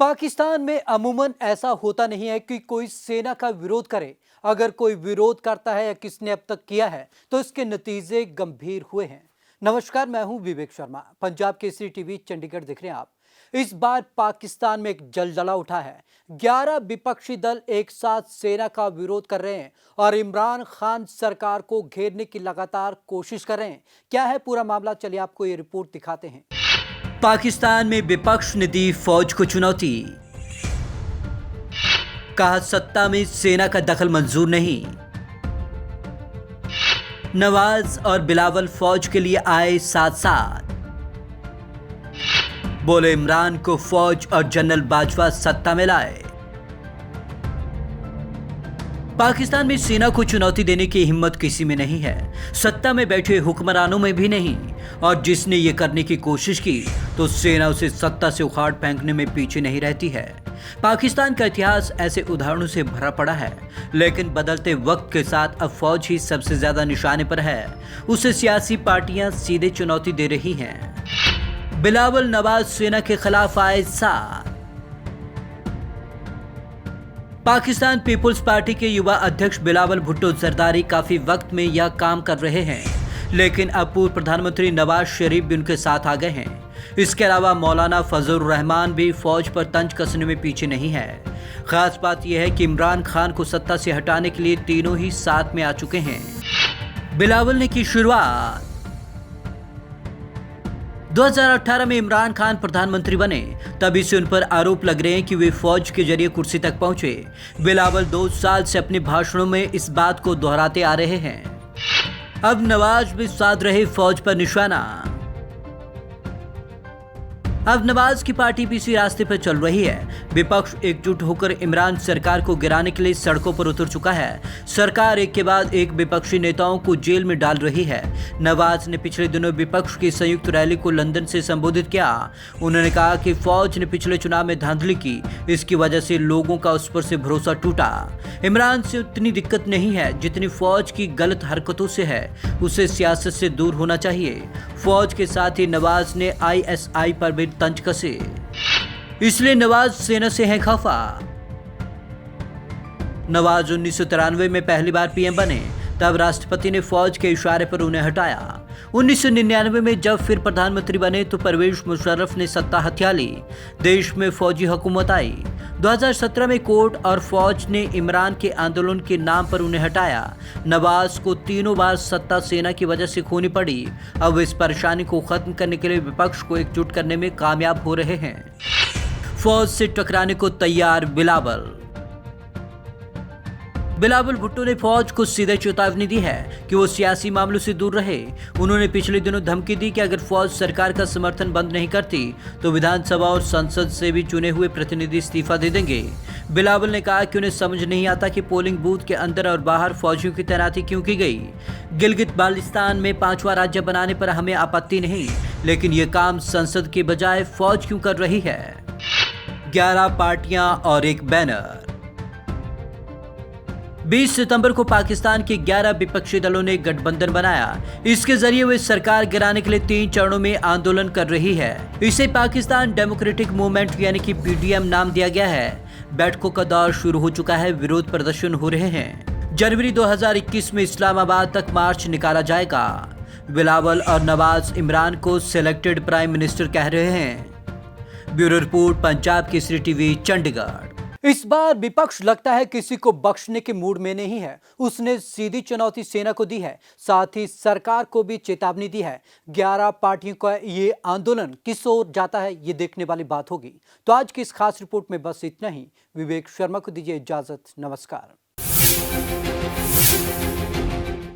पाकिस्तान में अमूमन ऐसा होता नहीं है कि कोई सेना का विरोध करे। अगर कोई विरोध करता है या किसने अब तक किया है तो इसके नतीजे गंभीर हुए हैं। नमस्कार, मैं हूं विवेक शर्मा। पंजाब केसरी टीवी चंडीगढ़ देख रहे हैं आप। इस बार पाकिस्तान में एक जलजला उठा है। 11 विपक्षी दल एक साथ सेना का विरोध कर रहे हैं और इमरान खान सरकार को घेरने की लगातार कोशिश कर रहे हैं। क्या है पूरा मामला, चलिए आपको ये रिपोर्ट दिखाते हैं। पाकिस्तान में विपक्ष ने दी फौज को चुनौती। कहा सत्ता में सेना का दखल मंजूर नहीं। नवाज और बिलावल फौज के लिए आए साथ साथ। बोले इमरान को फौज और जनरल बाजवा सत्ता में लाए। पाकिस्तान में सेना को चुनौती देने की हिम्मत किसी में नहीं है, सत्ता में बैठे हुक्मरानों में भी नहीं। और जिसने ये करने की कोशिश की तो सेना उसे सत्ता से उखाड़ फेंकने में पीछे नहीं रहती है। पाकिस्तान का इतिहास ऐसे उदाहरणों से भरा पड़ा है, लेकिन बदलते वक्त के साथ अब फौज ही सबसे ज्यादा निशाने पर है। उसे सियासी पार्टियां सीधे चुनौती दे रही हैं। बिलावल नवाज सेना के खिलाफ आए साथ। पाकिस्तान पीपुल्स पार्टी के युवा अध्यक्ष बिलावल भुट्टो जरदारी काफी वक्त में यह काम कर रहे हैं, लेकिन अब पूर्व प्रधानमंत्री नवाज शरीफ भी उनके साथ आ गए हैं। इसके अलावा मौलाना फजलुर रहमान भी फौज पर तंज कसने में पीछे नहीं है। खास बात यह है कि इमरान खान को सत्ता से हटाने के लिए तीनों ही साथ में आ चुके हैं। बिलावल ने की शुरुआत। 2018 में इमरान खान प्रधानमंत्री बने, तभी से उन पर आरोप लग रहे हैं कि वे फौज के जरिए कुर्सी तक पहुंचे। बिलावल 2 साल से अपने भाषणों में इस बात को दोहराते आ रहे हैं। अब नवाज भी साध रहे फौज पर निशाना। अब नवाज की पार्टी भी इसी रास्ते पर चल रही है। विपक्ष एकजुट होकर इमरान सरकार को गिराने के लिए सड़कों पर उतर चुका है। सरकार एक के बाद एक विपक्षी नेताओं को जेल में डाल रही है। नवाज ने पिछले दिनों विपक्ष की संयुक्त रैली को लंदन से संबोधित किया। उन्होंने कहा कि फौज ने पिछले चुनाव में धांधली की, इसकी वजह से लोगों का उस पर से भरोसा टूटा। इमरान से उतनी दिक्कत नहीं है जितनी फौज की गलत हरकतों से है। उसे सियासत से दूर होना चाहिए। फौज के साथ ही नवाज ने ISI पर भी तंज कसे, इसलिए नवाज सेना से हैं खफा। नवाज 1993 में पहली बार PM बने, तब राष्ट्रपति ने फौज के इशारे पर उन्हें हटाया। 1999 में जब फिर प्रधानमंत्री बने तो परवेज मुशर्रफ ने सत्ता हथिया ली। देश में फौजी हुकूमत आई। 2017 में कोर्ट और फौज ने इमरान के आंदोलन के नाम पर उन्हें हटाया। नवाज को तीनों बार सत्ता सेना की वजह से खोनी पड़ी। अब इस परेशानी को खत्म करने के लिए विपक्ष को एकजुट करने में कामयाब हो रहे हैं। फौज से टकराने को तैयार बिलावल भुट्टो ने फौज को सीधे चेतावनी दी है कि वो सियासी मामलों से दूर रहे। उन्होंने पिछले दिनों धमकी दी कि अगर फौज सरकार का समर्थन बंद नहीं करती तो विधानसभा और संसद से भी चुने हुए प्रतिनिधि इस्तीफा दे देंगे। बिलावल ने कहा कि उन्हें समझ नहीं आता कि पोलिंग बूथ के अंदर और बाहर फौजियों की तैनाती क्यों की गई। गिलगित बाल्टिस्तान में 5वां राज्य बनाने पर हमें आपत्ति नहीं, लेकिन ये काम संसद के बजाय फौज क्यों कर रही है। 11 पार्टियां और एक बैनर। 20 सितंबर को पाकिस्तान के 11 विपक्षी दलों ने गठबंधन बनाया। इसके जरिए वे सरकार गिराने के लिए 3 चरणों में आंदोलन कर रही है। इसे पाकिस्तान डेमोक्रेटिक मूवमेंट यानी कि PDM नाम दिया गया है। बैठकों का दौर शुरू हो चुका है। विरोध प्रदर्शन हो रहे हैं। जनवरी 2021 में इस्लामाबाद तक मार्च निकाला जाएगा। बिलावल और नवाज इमरान को सिलेक्टेड प्राइम मिनिस्टर कह रहे हैं। Bureau report, Punjab Kesari TV Chandigarh. इस बार विपक्ष लगता है किसी को बख्शने के मूड में नहीं है। उसने सीधी चुनौती सेना को दी है, साथ ही सरकार को भी चेतावनी दी है। 11 पार्टियों का ये आंदोलन किस ओर जाता है, ये देखने वाली बात होगी। तो आज की इस खास रिपोर्ट में बस इतना ही। विवेक शर्मा को दीजिए इजाजत। नमस्कार।